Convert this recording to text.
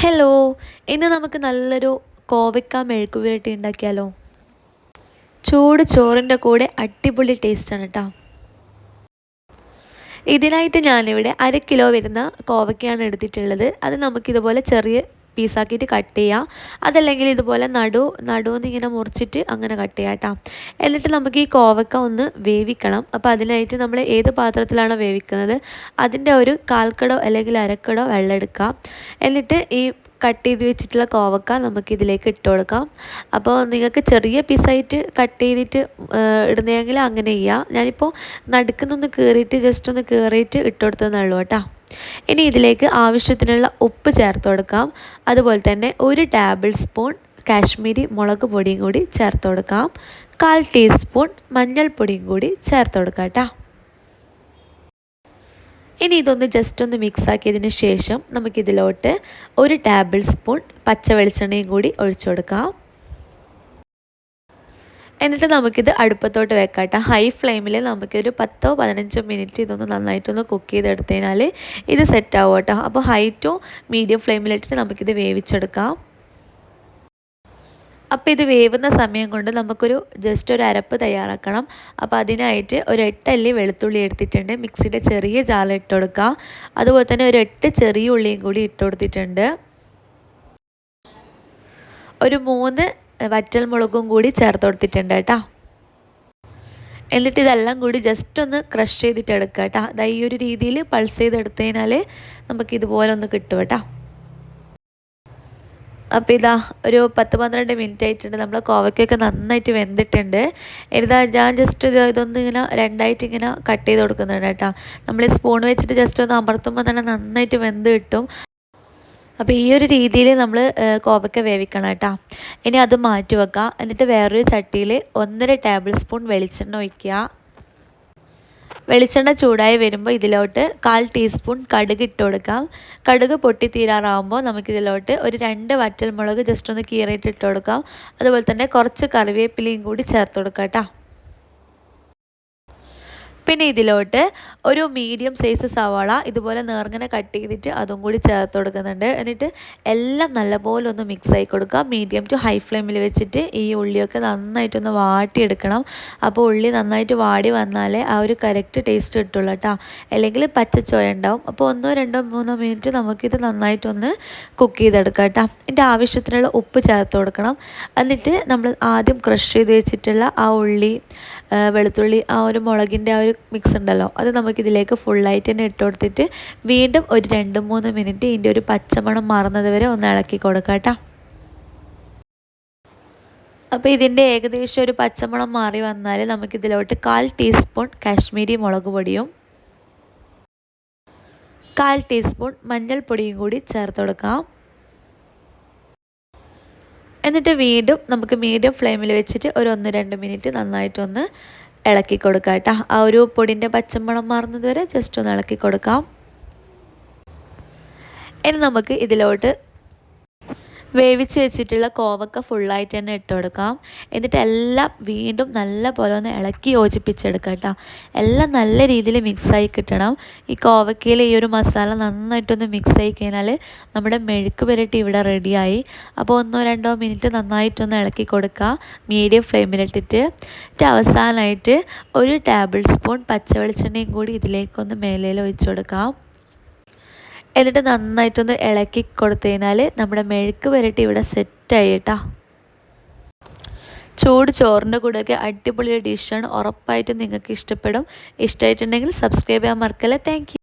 Hello, ഇന്ന് നമുക്ക് നല്ലൊരു കോവയ്ക്ക മെഴുക്ക് പുരട്ടി ഉണ്ടാക്കിയാലോ? ചൂട് ചോറിൻ്റെ കൂടെ അടിപൊളി ടേസ്റ്റാണ് കേട്ടോ. ഇതിനായിട്ട് ഞാനിവിടെ 1/2 കിലോ വരുന്ന കോവയ്ക്കയാണ് എടുത്തിട്ടുള്ളത്. അത് നമുക്കിതുപോലെ ചെറിയ പീസാക്കിയിട്ട് കട്ട് ചെയ്യാം. അതല്ലെങ്കിൽ ഇതുപോലെ നടുവെന്ന് ഇങ്ങനെ മുറിച്ചിട്ട് അങ്ങനെ കട്ട് ചെയ്യാം കേട്ടോ. എന്നിട്ട് നമുക്ക് ഈ കോവയ്ക്ക ഒന്ന് വേവിക്കണം. അപ്പോൾ അതിനായിട്ട് നമ്മൾ ഏത് പാത്രത്തിലാണോ വേവിക്കുന്നത് അതിൻ്റെ ഒരു 1/4 കടോ അല്ലെങ്കിൽ 1/2 കടോ വെള്ളം എടുക്കാം. എന്നിട്ട് ഈ കട്ട് ചെയ്ത് വെച്ചിട്ടുള്ള കോവക്ക നമുക്കിതിലേക്ക് ഇട്ട് കൊടുക്കാം. അപ്പോൾ നിങ്ങൾക്ക് ചെറിയ പീസായിട്ട് കട്ട് ചെയ്തിട്ട് ഇടുന്നതെങ്കിൽ അങ്ങനെ ചെയ്യാം. ഞാനിപ്പോൾ നടുക്കുന്നൊന്ന് കീറിയിട്ട് ജസ്റ്റ് ഒന്ന് കീറിയിട്ട് ഇട്ട് കൊടുത്തതെന്നുള്ളൂ കേട്ടോ. ഇനി ഇതിലേക്ക് ആവശ്യത്തിനുള്ള ഉപ്പ് ചേർത്ത് കൊടുക്കാം. അതുപോലെ തന്നെ 1 ടേബിൾ സ്പൂൺ കാശ്മീരി മുളക് പൊടിയും കൂടി ചേർത്ത് കൊടുക്കാം. 1/4 ടീസ്പൂൺ മഞ്ഞൾപ്പൊടിയും കൂടി ചേർത്ത് കൊടുക്കാം കേട്ടോ. ഇനി ഇതൊന്ന് ജസ്റ്റ് ഒന്ന് മിക്സ് ആക്കിയതിന് ശേഷം നമുക്കിതിലോട്ട് 1 ടേബിൾ സ്പൂൺ പച്ച വെളിച്ചെണ്ണയും കൂടി ഒഴിച്ചു കൊടുക്കാം. എന്നിട്ട് നമുക്കിത് അടുപ്പത്തോട്ട് വെക്കാം കേട്ടോ. ഹൈ ഫ്ലെയിമിൽ നമുക്കൊരു 10-15 മിനിറ്റ് ഇതൊന്ന് നന്നായിട്ടൊന്ന് കുക്ക് ചെയ്തെടുത്തു കഴിഞ്ഞാൽ ഇത് സെറ്റ് ആവും കേട്ടോ. അപ്പോൾ ഹൈ ടു മീഡിയം ഫ്ലെയിമിലിട്ടിട്ട് നമുക്കിത് വേവിച്ചെടുക്കാം. അപ്പോൾ ഇത് വേവുന്ന സമയം കൊണ്ട് നമുക്കൊരു ജസ്റ്റ് ഒരു അരപ്പ് തയ്യാറാക്കണം. അപ്പോൾ അതിനായിട്ട് ഒരു 8 അല്ലി വെളുത്തുള്ളി എടുത്തിട്ടുണ്ട്. മിക്സിയുടെ ചെറിയ ജാറിൽ ഇട്ട് കൊടുക്കുക. അതുപോലെ തന്നെ ഒരു 8 ചെറിയ ഉള്ളിയും കൂടി ഇട്ട് കൊടുത്തിട്ടുണ്ട്. ഒരു 3 വറ്റൽ മുളകും കൂടി ചേർത്ത് കൊടുത്തിട്ടുണ്ട് കേട്ടോ. എന്നിട്ട് ഇതെല്ലാം കൂടി ജസ്റ്റ് ഒന്ന് ക്രഷ് ചെയ്തിട്ട് എടുക്കുക കേട്ടോ. അതാ ഈ ഒരു രീതിയിൽ പൾസ് ചെയ്തെടുത്തു കഴിഞ്ഞാൽ നമുക്കിതുപോലെ ഒന്ന് കിട്ടും കേട്ടോ. അപ്പോൾ ഇതാ ഒരു 10-12 മിനിറ്റ് ആയിട്ടുണ്ട്. നമ്മൾ കോവയ്ക്കൊക്കെ നന്നായിട്ട് വെന്തിട്ടുണ്ട്. ഞാൻ ജസ്റ്റ് ഇതൊന്ന് ഇങ്ങനെ രണ്ടായിട്ട് ഇങ്ങനെ കട്ട് ചെയ്ത് കൊടുക്കുന്നുണ്ട് കേട്ടോ. നമ്മൾ സ്പൂൺ വെച്ചിട്ട് ജസ്റ്റ് ഒന്ന് അമർത്തുമ്പോൾ തന്നെ നന്നായിട്ട് വെന്ത് കിട്ടും. അപ്പോൾ ഈ ഒരു രീതിയിൽ നമ്മൾ കോവയ്ക്ക വേവിക്കണം കേട്ടോ. ഇനി അത് മാറ്റി വെക്കാം. എന്നിട്ട് വേറൊരു ചട്ടിയിൽ 1.5 ടേബിൾ സ്പൂൺ വെളിച്ചെണ്ണ ഒഴിക്കുക. വെളിച്ചെണ്ണ ചൂടായി വരുമ്പോൾ ഇതിലോട്ട് 1/4 ടീസ്പൂൺ കടുക് ഇട്ട് കൊടുക്കാം. കടുക് പൊട്ടിത്തീരാറാകുമ്പോൾ നമുക്കിതിലോട്ട് ഒരു 2 വറ്റൽ മുളക് ജസ്റ്റ് ഒന്ന് കീറിയിട്ട് ഇട്ട് കൊടുക്കാം. അതുപോലെ തന്നെ കുറച്ച് കറിവേപ്പിലയും കൂടി ചേർത്ത് കൊടുക്കാം കേട്ടോ. പിന്നെ ഇതിലോട്ട് ഒരു മീഡിയം സൈസ് സവാള ഇതുപോലെ നേർങ്ങനെ കട്ട് ചെയ്തിട്ട് അതും കൂടി ചേർത്ത് കൊടുക്കുന്നുണ്ട്. എന്നിട്ട് എല്ലാം നല്ലപോലെ ഒന്ന് മിക്സ് ആക്കി കൊടുക്കുക. മീഡിയം ടു ഹൈ ഫ്ലെയിമിൽ വെച്ചിട്ട് ഈ ഉള്ളിയൊക്കെ നന്നായിട്ടൊന്ന് വാട്ടിയെടുക്കണം. അപ്പോൾ ഉള്ളി നന്നായിട്ട് വാടി വന്നാലേ ആ ഒരു കറക്റ്റ് ടേസ്റ്റ് കിട്ടുള്ളൂ കേട്ടോ. അല്ലെങ്കിൽ പച്ചച്ചോയ ഉണ്ടാവും. അപ്പോൾ 1, 2, 3 മിനിറ്റ് നമുക്കിത് നന്നായിട്ടൊന്ന് കുക്ക് ചെയ്തെടുക്കാം കേട്ടോ. ഇതിൻ്റെ ആവശ്യത്തിനുള്ള ഉപ്പ് ചേർത്ത് കൊടുക്കണം. എന്നിട്ട് നമ്മൾ ആദ്യം ക്രഷ് ചെയ്ത് വെച്ചിട്ടുള്ള ആ ഉള്ളി, വെളുത്തുള്ളി, ആ ഒരു മുളകിൻ്റെ ആ ഒരു മിക്സ് ഉണ്ടല്ലോ അത് നമുക്കിതിലേക്ക് ഫുള്ളായിട്ട് തന്നെ ഇട്ട് കൊടുത്തിട്ട് വീണ്ടും ഒരു 2-3 മിനിറ്റ് ഇതിൻ്റെ ഒരു പച്ചമണം മാറുന്നത് വരെ ഒന്ന് ഇളക്കി കൊടുക്കാം കേട്ടോ. അപ്പോൾ ഇതിൻ്റെ ഏകദേശം ഒരു പച്ചമണം മാറി വന്നാൽ നമുക്കിതിലോട്ട് 1/4 ടീസ്പൂൺ കാശ്മീരി മുളക് പൊടിയും 1/4 ടീസ്പൂൺ മഞ്ഞൾപ്പൊടിയും കൂടി ചേർത്ത് കൊടുക്കാം. എന്നിട്ട് വീണ്ടും നമുക്ക് മീഡിയം ഫ്ലെയിമിൽ വെച്ചിട്ട് ഒരു 1-2 മിനിറ്റ് നന്നായിട്ടൊന്ന് ഇളക്കി കൊടുക്കാം കേട്ടോ. ആ ഒരു പൊടിൻ്റെ പച്ചമണം മാറുന്നത് വരെ ജസ്റ്റ് ഒന്ന് ഇളക്കി കൊടുക്കാം. ഇനി നമുക്ക് ഇതിലോട്ട് വേവിച്ച് വെച്ചിട്ടുള്ള കോവക്ക ഫുള്ളായിട്ട് തന്നെ ഇട്ട് കൊടുക്കാം. എന്നിട്ട് എല്ലാം വീണ്ടും നല്ല പോലെ ഒന്ന് ഇളക്കി യോജിപ്പിച്ചെടുക്കാം കേട്ടോ. എല്ലാം നല്ല രീതിയിൽ മിക്സായി കിട്ടണം. ഈ കോവക്കയിൽ ഈ ഒരു മസാല നന്നായിട്ടൊന്ന് മിക്സായി കഴിഞ്ഞാൽ നമ്മുടെ മെഴുക്ക് പുരട്ടി ഇവിടെ റെഡിയായി. അപ്പോൾ 1-2 മിനിറ്റ് നന്നായിട്ടൊന്ന് ഇളക്കി കൊടുക്കുക മീഡിയം ഫ്ലെയിമിലിട്ടിട്ട്. അവസാനമായിട്ട് 1 ടേബിൾ സ്പൂൺ പച്ച വെളിച്ചെണ്ണയും കൂടി ഇതിലേക്കൊന്ന് മേലയിൽ ഒഴിച്ചു കൊടുക്കാം. എന്നിട്ട് നന്നായിട്ടൊന്ന് ഇളക്കി കൊടുത്തു കഴിഞ്ഞാൽ നമ്മുടെ മെഴുക്ക് പുരട്ടി ഇവിടെ സെറ്റായി കേട്ടോ. ചൂട് ചോറിൻ്റെ കൂടെയൊക്കെ അടിപൊളി ഡിഷാണ്. ഉറപ്പായിട്ടും നിങ്ങൾക്ക് ഇഷ്ടപ്പെടും. ഇഷ്ടമായിട്ടുണ്ടെങ്കിൽ സബ്സ്ക്രൈബ് ചെയ്യാൻ മറക്കല്ലേ. Thank you.